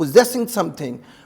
possessing something,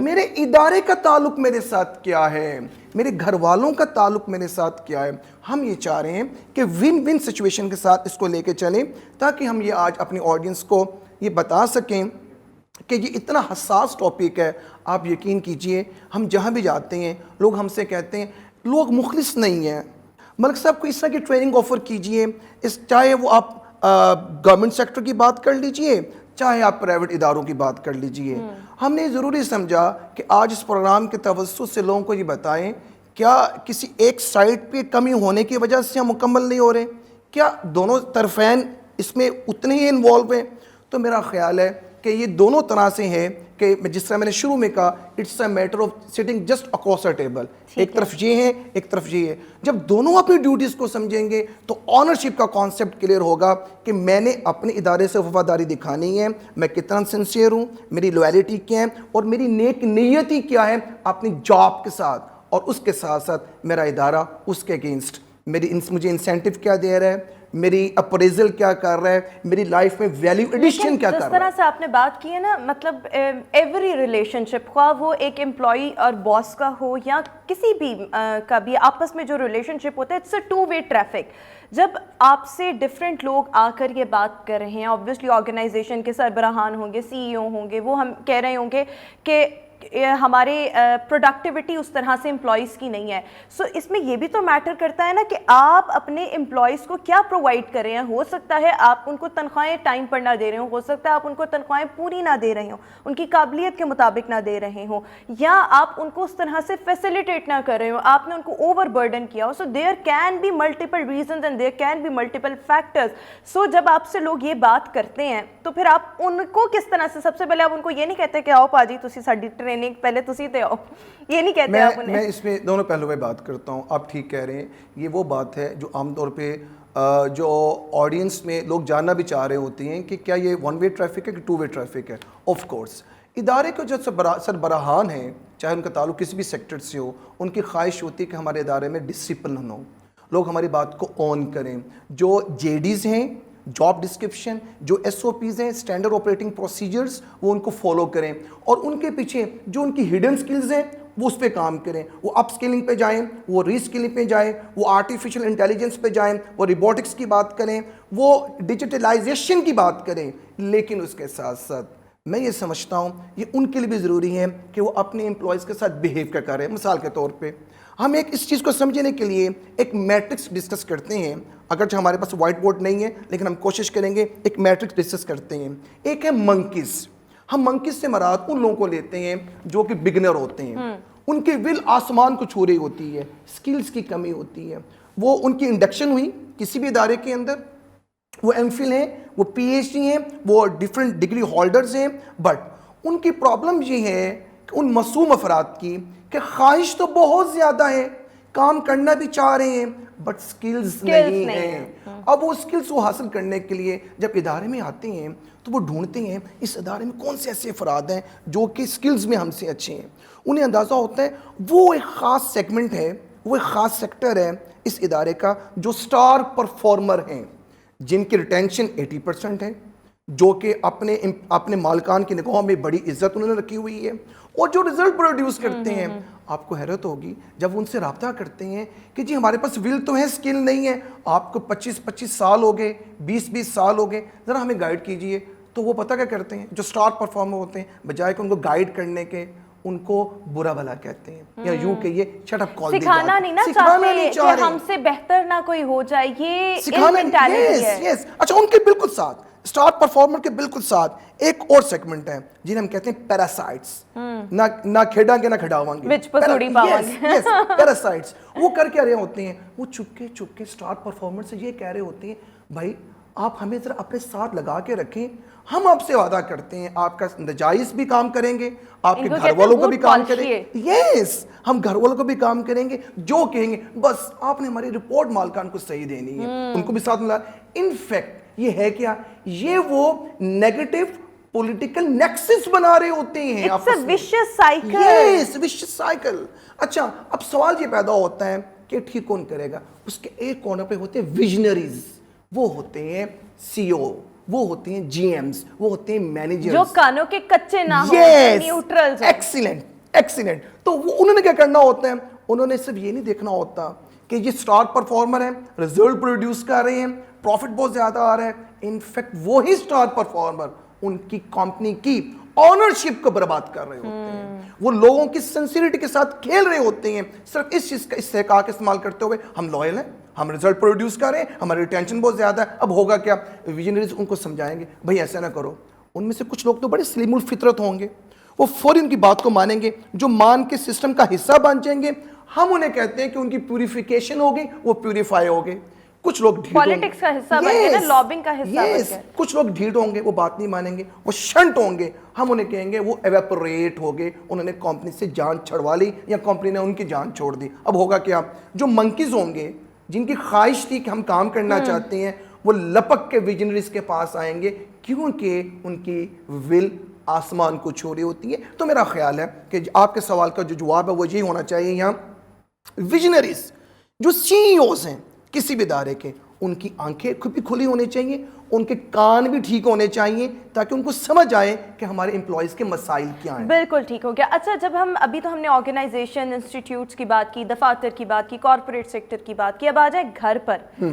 میرے ادارے کا تعلق میرے ساتھ کیا ہے, میرے گھر والوں کا تعلق میرے ساتھ کیا ہے. ہم یہ چاہ رہے ہیں کہ ون ون سچویشن کے ساتھ اس کو لے کے چلیں, تاکہ ہم یہ آج اپنی آڈینس کو یہ بتا سکیں کہ یہ اتنا حساس ٹاپک ہے. آپ یقین کیجئے, ہم جہاں بھی جاتے ہیں لوگ ہم سے کہتے ہیں لوگ مخلص نہیں ہیں. ملک صاحب کو اس طرح کی ٹریننگ آفر کیجئے, چاہے وہ آپ گورنمنٹ سیکٹر کی بات کر لیجئے, چاہے آپ پرائیویٹ اداروں کی بات کر لیجئے. ہم نے ضروری سمجھا کہ آج اس پروگرام کے توسط سے لوگوں کو یہ بتائیں, کیا کسی ایک سائٹ پہ کمی ہونے کی وجہ سے ہم مکمل نہیں ہو رہے, کیا دونوں طرفین اس میں اتنے ہی انوالو ہیں. تو میرا خیال ہے کہ یہ دونوں طرح سے ہیں کہ جس طرح میں نے شروع میں کہا, it's a matter of sitting just across a table. ایک طرف یہ ہے, ایک طرف یہ ہے. جب دونوں اپنی ڈیوٹیز کو سمجھیں گے تو آنرشپ کا کانسیپٹ کلیئر ہوگا کہ میں نے اپنے ادارے سے وفاداری دکھانی ہے, میں کتنا سنسیئر ہوں, میری لویلٹی کیا ہے, اور میری نیک نیتی کیا ہے اپنی جاب کے ساتھ, اور اس کے ساتھ ساتھ میرا ادارہ اس کے اگینسٹ مجھے انسینٹیو کیا دے رہا ہے, میری اپریزل کیا کر رہا ہے, میری لائف میں ویلیو ایڈیشن کیا کر رہا ہے. جس طرح سے آپ نے بات کی ہے نا, مطلب ایوری ریلیشن شپ, خواہ وہ ایک امپلائی اور باس کا ہو یا کسی بھی کا بھی, آپس میں جو ریلیشن شپ ہوتا ہے it's a two way traffic. جب آپ سے ڈفرینٹ لوگ آ کر یہ بات کر رہے ہیں, آبویسلی آرگنائزیشن کے سربراہان ہوں گے, سی ای او ہوں گے, وہ ہم کہہ رہے ہوں گے کہ ہمارے پروڈکٹیوٹی اس طرح سے امپلائیز کی نہیں ہے. سو اس میں یہ بھی تو میٹر کرتا ہے نا کہ آپ اپنے امپلائیز کو کیا پرووائڈ کر رہے ہیں. ہو سکتا ہے آپ ان کو تنخواہیں ٹائم پر نہ دے رہے ہوں, ہو سکتا ہے آپ ان کو تنخواہیں پوری نہ دے رہے ہوں, ان کی قابلیت کے مطابق نہ دے رہے ہوں, یا آپ ان کو اس طرح سے فیسیلیٹیٹ نہ کر رہے ہوں, آپ نے ان کو اوور برڈن کیا ہو. So there can be multiple reasons and there can be multiple factors. So جب آپ سے لوگ یہ بات کرتے ہیں تو پھر آپ ان کو کس طرح سے, سب سے پہلے آپ ان کو یہ نہیں کہتے کہ آؤ پاجی تسی ساڈی ٹریننگ پہلے تسی تے آؤ, یہ نہیں کہتے آپ انہیں. میں اس میں دونوں پہلو پہ بات کرتا ہوں. آپ ٹھیک کہہ رہے ہیں, یہ وہ بات ہے جو عام طور پہ جو آڈینس میں لوگ جاننا بھی چاہ رہے ہوتے ہیں کہ کیا یہ ون وے ٹریفک ہے کہ ٹو وے ٹریفک ہے. آف کورس ادارے کے جو سربراہان ہیں, چاہے ان کا تعلق کسی بھی سیکٹر سے ہو, ان کی خواہش ہوتی ہے کہ ہمارے ادارے میں ڈسپلن ہو, لوگ ہماری بات کو آن کریں. جو جے ڈیز ہیں, جاب ڈسکرپشن, جو ایس او پیز ہیں, اسٹینڈرڈ آپریٹنگ پروسیجرز, وہ ان کو فالو کریں, اور ان کے پیچھے جو ان کی ہڈن سکلز ہیں وہ اس پہ کام کریں. وہ اپ سکلنگ پہ جائیں, وہ ری سکلنگ پہ جائیں, وہ آرٹیفیشل انٹیلیجنس پہ جائیں, وہ روبوٹکس کی بات کریں, وہ ڈیجیٹلائزیشن کی بات کریں. لیکن اس کے ساتھ ساتھ میں یہ سمجھتا ہوں یہ ان کے لیے بھی ضروری ہے کہ وہ اپنے امپلائیز کے ساتھ بیہیو کیا کریں. مثال کے طور پہ ہم اس چیز کو سمجھنے کے لیے ایک میٹرکس ڈسکس کرتے ہیں, اگرچہ ہمارے پاس وائٹ بورڈ نہیں ہے لیکن ہم کوشش کریں گے. ایک میٹرکس ڈسکس کرتے ہیں. ایک ہے منکیز. ہم منکیز سے مراد ان لوگوں کو لیتے ہیں جو کہ بگنر ہوتے ہیں, ان کی ول آسمان کو چھو رہی ہوتی ہے, سکلز کی کمی ہوتی ہے. وہ ان کی انڈکشن ہوئی کسی بھی ادارے کے اندر, وہ ایم فل ہیں, وہ پی ایچ ڈی ہیں, وہ ڈفرینٹ ڈگری ہولڈرز ہیں, بٹ ان کی پرابلم یہ ہے کہ ان معصوم افراد کی کہ خواہش تو بہت زیادہ ہے, کام کرنا بھی چاہ رہے ہیں, بٹ سکلز نہیں ہیں. اب وہ سکلز کو حاصل کرنے کے لیے جب ادارے میں آتے ہیں تو وہ ڈھونڈتے ہیں اس ادارے میں کون سے ایسے افراد ہیں جو کہ سکلز میں ہم سے اچھے ہیں. انہیں اندازہ ہوتا ہے وہ ایک خاص سیگمنٹ ہے, وہ ایک خاص سیکٹر ہے اس ادارے کا جو سٹار پرفارمر ہیں, جن کی ریٹینشن 80% ہے, جو کہ اپنے مالکان کی نگاہوں میں بڑی عزت انہوں نے رکھی ہوئی ہے, اور جو رزلٹ پروڈیوس کرتے ہیں. آپ کو حیرت ہوگی جب ان سے رابطہ کرتے ہیں کہ جی ہمارے پاس ول تو ہے, اسکل نہیں ہے, آپ کو 25 سال ہو گئے, 20 سال ہو گئے, ذرا ہمیں گائیڈ کیجئے. تو وہ پتہ کیا کرتے ہیں, جو سٹار پرفارمر ہوتے ہیں, بجائے کہ ان کو گائیڈ کرنے کے ان کو برا بھلا کہتے ہیں, یا یوں کہ یہ شٹ اپ کال سکھانا نہیں نا چاہتے کہ ہم سے بہتر نہ کوئی ہو جائے, یہ مینٹالٹی ہے. اچھا, ان کے بالکل ساتھ, سٹار پرفارمر کے بالکل ساتھ ایک اور سیگمنٹ ہے جنہیں ہم کہتے ہیں پیراسائٹس. نہ کھیڑاں گے نہ کھڑاواں گے, پیراسائٹس. وہ کر کیا رہے ہوتے ہیں, وہ چپکے چپکے سٹار پرفارمر سے یہ کہہ رہے ہوتے ہیں, بھائی آپ ہمیں ذرا اپنے ساتھ لگا کے رکھیں, ہم آپ سے وعدہ کرتے ہیں آپ کا نجائز بھی کام کریں گے, آپ کے گھر والوں کو بھی کام کریں گے. یس, ہم گھر والوں کو بھی کام کریں گے, جو کہیں گے بس آپ نے ہماری رپورٹ مالکان کو صحیح دینی ہے, ان کو بھی ساتھ ملا. انفیکٹ یہ ہے کیا, یہ وہ نیگیٹو پولیٹیکل نیکسس بنا رہے ہوتے ہیں. It's a vicious cycle. Yes, vicious cycle. اچھا, اب سوال یہ پیدا ہوتا ہے کہ ٹھیک کون کرے گا. اس کے ایک کارنر پہ ہوتے ہیں ویژنریز, وہ ہوتے ہیں سی او, وہ ہوتے ہیں جی ایمز, وہ ہوتے ہیں مینیجرز جو کانوں کے کچے نہ ہوں, نیوٹرلز. Excellent excellent. تو انہوں نے کیا کرنا ہوتا ہے, انہوں نے صرف یہ نہیں دیکھنا ہوتا کہ یہ سٹار پرفارمر ہیں, رزلٹ پروڈیوس کر رہے ہیں, پروفٹ بہت زیادہ آ رہا ہے. انفیکٹ وہی سٹار پرفارمر ان کی کمپنی کی آنرشپ کو برباد کر رہے ہوتے ہیں. وہ لوگوں کی سنسیریٹی کے ساتھ کھیل رہے ہوتے ہیں, صرف اس چیز کا استحقاق استعمال کرتے ہوئے ہم لوئل ہیں, ہم رزلٹ پروڈیوس کر رہے ہیں, ہماری ریٹینشن بہت زیادہ ہے. اب ہوگا کیا, ویژنریز ان کو سمجھائیں گے بھائی ایسا نہ کرو. ان میں سے کچھ لوگ تو بڑے سلیم الفطرت ہوں گے, وہ فوری ان کی بات کو مانیں گے, جو مان کے سسٹم کا حصہ بن جائیں گے. ہم انہیں کہتے ہیں کہ ان کی پیوریفیکیشن ہوگی, وہ پیوریفائی ہوگے. کچھ لوگ پالیٹکس کا حصہ بن گئے نا, لابنگ کا حصہ بن گئے. کچھ لوگ ڈھیٹ ہوں گے, وہ بات نہیں مانیں گے, وہ شنٹ ہوں گے. ہم انہیں کہیں گے وہ ایویپوریٹ ہو گئے, انہوں نے کمپنی سے جان چھڑوا لی یا کمپنی نے ان کی جان چھوڑ دی. اب ہوگا کیا, جو منکیز ہوں گے جن کی خواہش تھی کہ ہم کام کرنا چاہتے ہیں, وہ لپک کے ویژنریز کے پاس آئیں گے, کیونکہ ان کی ول آسمان کو چھو رہی ہوتی ہے. تو میرا خیال ہے کہ آپ کے سوال کا جو جواب ہے وہ یہی ہونا چاہیے, یہاں ویژنریز جو سی ای اوز ہیں کسی بھی ادارے کے, ان کی آنکھیں بھی کھلی ہونی چاہیے, ان کے کان بھی ٹھیک ہونے چاہیے, تاکہ ان کو سمجھ آئے کہ ہمارے امپلائیز کے مسائل کیا ہیں. بالکل ٹھیک ہو گیا. اچھا, جب ہم نے آرگنائزیشن, انسٹیٹیوٹس کی بات کی, دفاتر کی بات کی, کارپوریٹ سیکٹر کی بات کی, اب آ جائے گھر پر.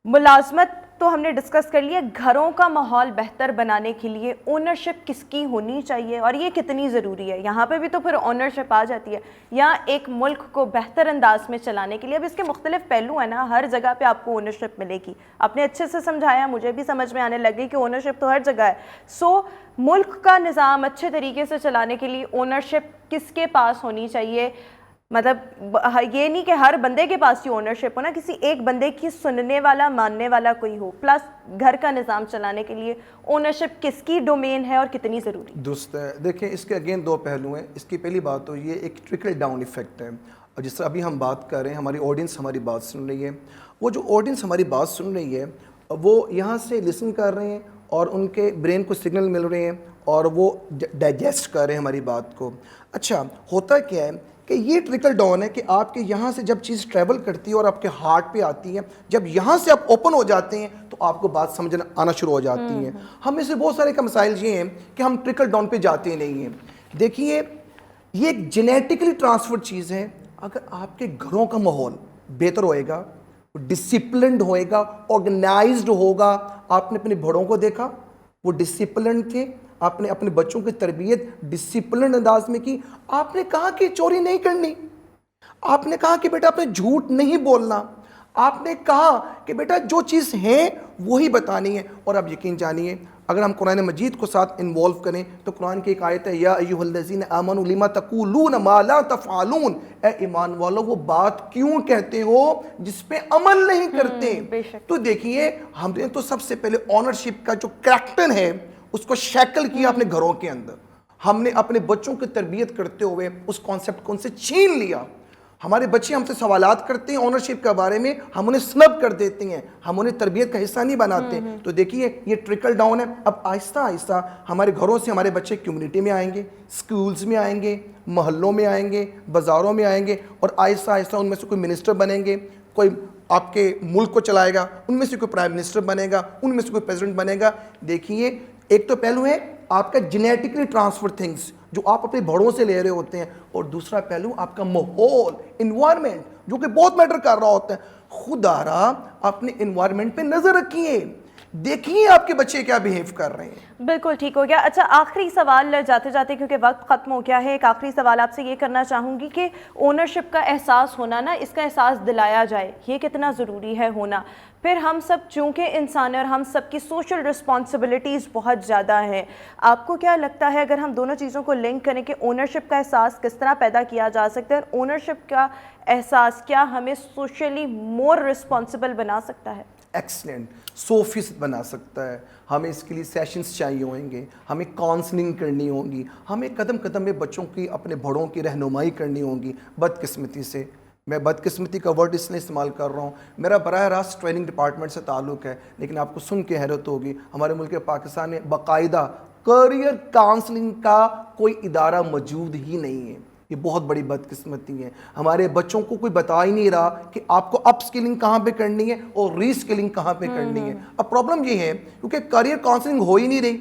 ملازمت تو ہم نے ڈسکس کر لیا. گھروں کا ماحول بہتر بنانے کے لیے اونرشپ کس کی ہونی چاہیے اور یہ کتنی ضروری ہے؟ یہاں پہ بھی تو پھر اونرشپ آ جاتی ہے. یا ایک ملک کو بہتر انداز میں چلانے کے لیے اب اس کے مختلف پہلو ہیں نا, ہر جگہ پہ آپ کو اونرشپ ملے گی. آپ نے اچھے سے سمجھایا, مجھے بھی سمجھ میں آنے لگی کہ اونرشپ تو ہر جگہ ہے. سو ملک کا نظام اچھے طریقے سے چلانے کے لیے اونرشپ کس کے پاس ہونی چاہیے؟ مطلب یہ نہیں کہ ہر بندے کے پاس ہی اونرشپ ہو نا, کسی ایک بندے کی سننے والا, ماننے والا کوئی ہو. پلس گھر کا نظام چلانے کے لیے اونرشپ کس کی ڈومین ہے اور کتنی ضروری؟ درست ہے. دیکھیں اس کے اگین دو پہلو ہیں. اس کی پہلی بات تو یہ ایک ٹرکل ڈاؤن ایفیکٹ ہے. اور جس طرح ابھی ہم بات کر رہے ہیں, ہماری آڈینس ہماری بات سن رہی ہے, وہ جو آڈینس ہماری بات سن رہی ہے وہ یہاں سے لسن کر رہے ہیں اور ان کے برین کو سگنل مل رہے ہیں اور وہ ڈائجسٹ کر رہے ہیں ہماری بات کو. اچھا, ہوتا کیا ہے کہ یہ ٹرکل ڈاؤن ہے کہ آپ کے یہاں سے جب چیز ٹریول کرتی ہے اور آپ کے ہارٹ پہ آتی ہے, جب یہاں سے آپ اوپن ہو جاتے ہیں تو آپ کو بات سمجھنا آنا شروع ہو جاتی ہیں. ہم میں سے بہت سارے کا مسائل یہ ہیں کہ ہم ٹرکل ڈاؤن پہ جاتے نہیں ہیں. دیکھیے یہ ایک جینیٹکلی ٹرانسفرڈ چیز ہے. اگر آپ کے گھروں کا ماحول بہتر ہوئے گا, ڈسپلنڈ ہوئے گا, آرگنائزڈ ہوگا. آپ نے اپنے بڑوں کو دیکھا, وہ ڈسپلنڈ تھے, آپ نے اپنے بچوں کی تربیت ڈسپلنڈ انداز میں کی. آپ نے کہا کہ چوری نہیں کرنی, آپ نے کہا کہ بیٹا آپ نے جھوٹ نہیں بولنا, آپ نے کہا کہ بیٹا جو چیز ہے وہی بتانی ہے. اور آپ یقین جانیے, اگر ہم قرآن مجید کو ساتھ انوالو کریں تو قرآن کی ایک آیت ہے, یا ایھا الذین آمنوا لما تقولون ما لا تفعلون, اے ایمان والو وہ بات کیوں کہتے ہو جس پہ عمل نہیں کرتے. تو دیکھیے ہم نے تو سب سے پہلے آنرشپ کا جو کریکٹر ہے اس کو شیکل کیا اپنے گھروں کے اندر. ہم نے اپنے بچوں کی تربیت کرتے ہوئے اس کانسیپٹ کو ان سے چھین لیا. ہمارے بچے ہم سے سوالات کرتے ہیں اونرشپ کے بارے میں, ہم انہیں سنب کر دیتے ہیں, ہم انہیں تربیت کا حصہ نہیں بناتے. تو دیکھیے یہ ٹرکل ڈاؤن ہے. اب آہستہ آہستہ ہمارے گھروں سے ہمارے بچے کمیونٹی میں آئیں گے, سکولز میں آئیں گے, محلوں میں آئیں گے, بازاروں میں آئیں گے, اور آہستہ آہستہ ان میں سے کوئی منسٹر بنیں گے, کوئی آپ کے ملک کو چلائے گا, ان میں سے کوئی پرائم منسٹر بنے گا, ان میں سے کوئی پریزیڈنٹ بنے گا. دیکھیے ایک تو پہلو ہے آپ کا جینیٹکلی ٹرانسفر تھنگس جو آپ اپنے بڑوں سے لے رہے ہوتے ہیں, اور دوسرا پہلو آپ کا ماحول, انوائرمنٹ, جو کہ بہت میٹر کر رہا ہوتا ہے. خدا را اپنے انوائرمنٹ پہ نظر رکھیے, دیکھیے آپ کے بچے کیا بیہیو کر رہے ہیں. بالکل ٹھیک ہو گیا. اچھا, آخری سوال جاتے جاتے کیونکہ وقت ختم ہو گیا ہے, ایک آخری سوال آپ سے یہ کرنا چاہوں گی کہ اونرشپ کا احساس ہونا نا, اس کا احساس دلایا جائے, یہ کتنا ضروری ہے ہونا. پھر ہم سب چونکہ انسان ہیں اور ہم سب کی سوشل رسپانسبلٹیز بہت زیادہ ہیں. آپ کو کیا لگتا ہے اگر ہم دونوں چیزوں کو لنک کریں کہ اونرشپ کا احساس کس طرح پیدا کیا جا سکتا ہے, اور اونرشپ کا احساس کیا ہمیں سوشلی مور رسپانسبل بنا سکتا ہے؟ ایکسلنٹ, 100% بنا سکتا ہے. ہمیں اس کے لیے سیشنز چاہیے ہوں گے, ہمیں کاؤنسلنگ کرنی ہوگی, ہمیں قدم قدم میں بچوں کی, اپنے بڑوں کی رہنمائی کرنی ہوگی. بدقسمتی سے, میں بدقسمتی کا ورڈ اس لیے استعمال کر رہا ہوں, میرا براہ راست ٹریننگ ڈپارٹمنٹ سے تعلق ہے, لیکن آپ کو سن کے حیرت ہوگی ہمارے ملک پاکستان میں باقاعدہ کیریئر کاؤنسلنگ کا کوئی ادارہ موجود ہی نہیں ہے. یہ بہت بڑی بدقسمتی ہے. ہمارے بچوں کو کوئی بتا ہی نہیں رہا کہ آپ کو اپ سکلنگ کہاں پہ کرنی ہے اور ری سکلنگ کہاں پہ کرنی ہے. اب پرابلم یہ ہے کیونکہ کریئر کاؤنسلنگ ہو ہی نہیں رہی.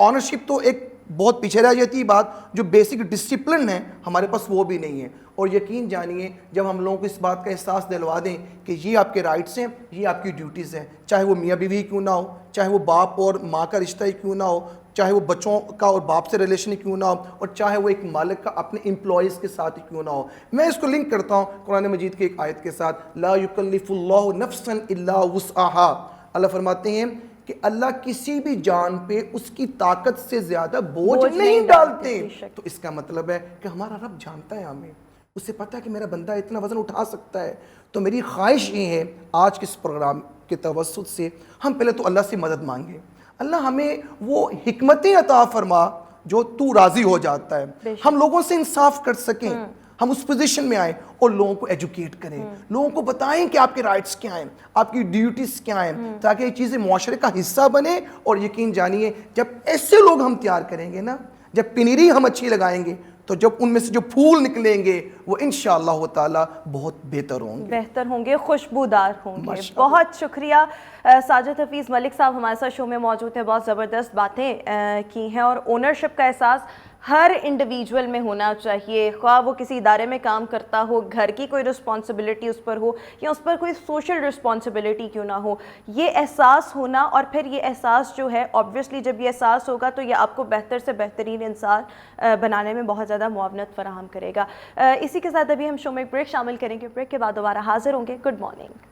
آنرشپ تو ایک بہت پیچھے رہ جاتی ہے بات, جو بیسک ڈسپلن ہے ہمارے پاس وہ بھی نہیں ہے. اور یقین جانیے جب ہم لوگوں کو اس بات کا احساس دلوا دیں کہ یہ آپ کے رائٹس ہیں, یہ آپ کی ڈیوٹیز ہیں, چاہے وہ میاں بیوی کیوں نہ ہو, چاہے وہ باپ اور ماں کا رشتہ ہی کیوں نہ ہو, چاہے وہ بچوں کا اور باپ سے ریلیشن ہی کیوں نہ ہو, اور چاہے وہ ایک مالک کا اپنے امپلائیز کے ساتھ ہی کیوں نہ ہو. میں اس کو لنک کرتا ہوں قرآن مجید کی ایک آیت کے ساتھ, لا یکلف اللہ نفسا الا وسعها. اللہ فرماتے ہیں کہ اللہ کسی بھی جان پہ اس کی طاقت سے زیادہ بوجھ نہیں ڈالتے. تو اس کا مطلب ہے کہ ہمارا رب جانتا ہے ہمیں, اسے پتہ ہے کہ میرا بندہ اتنا وزن اٹھا سکتا ہے. تو میری خواہش یہ ہے آج کے اس پروگرام کے توسط سے ہم پہلے تو اللہ سے مدد مانگیں, اللہ ہمیں وہ حکمتیں عطا فرما جو تو راضی ہو جاتا ہے, ہم لوگوں سے انصاف کر سکیں, ہم اس پوزیشن میں آئیں اور لوگوں کو ایجوکیٹ کریں, لوگوں کو بتائیں کہ آپ کے رائٹس کیا ہیں, آپ کی ڈیوٹیز کیا ہیں, تاکہ یہ چیزیں معاشرے کا حصہ بنے. اور یقین جانیے جب ایسے لوگ ہم تیار کریں گے نا, جب پنیری ہم اچھی لگائیں گے, تو جب ان میں سے جو پھول نکلیں گے وہ انشاءاللہ تعالی بہت بہتر ہوں گے, خوشبودار ہوں گے. بہت شکریہ ساجد حفیظ ملک صاحب ہمارے ساتھ شو میں موجود ہیں. بہت زبردست باتیں کی ہیں, اور اونرشپ کا احساس ہر انڈیویجول میں ہونا چاہیے, خواہ وہ کسی ادارے میں کام کرتا ہو, گھر کی کوئی رسپانسبلٹی اس پر ہو, یا اس پر کوئی سوشل رسپانسبلٹی کیوں نہ ہو. یہ احساس ہونا, اور پھر یہ احساس جو ہے obviously جب یہ احساس ہوگا تو یہ آپ کو بہتر سے بہترین انسان بنانے میں بہت زیادہ معاونت فراہم کرے گا. اسی کے ساتھ ابھی ہم شو میں ایک بریک شامل کریں گے, بریک کے بعد دوبارہ حاضر ہوں گے. Good morning.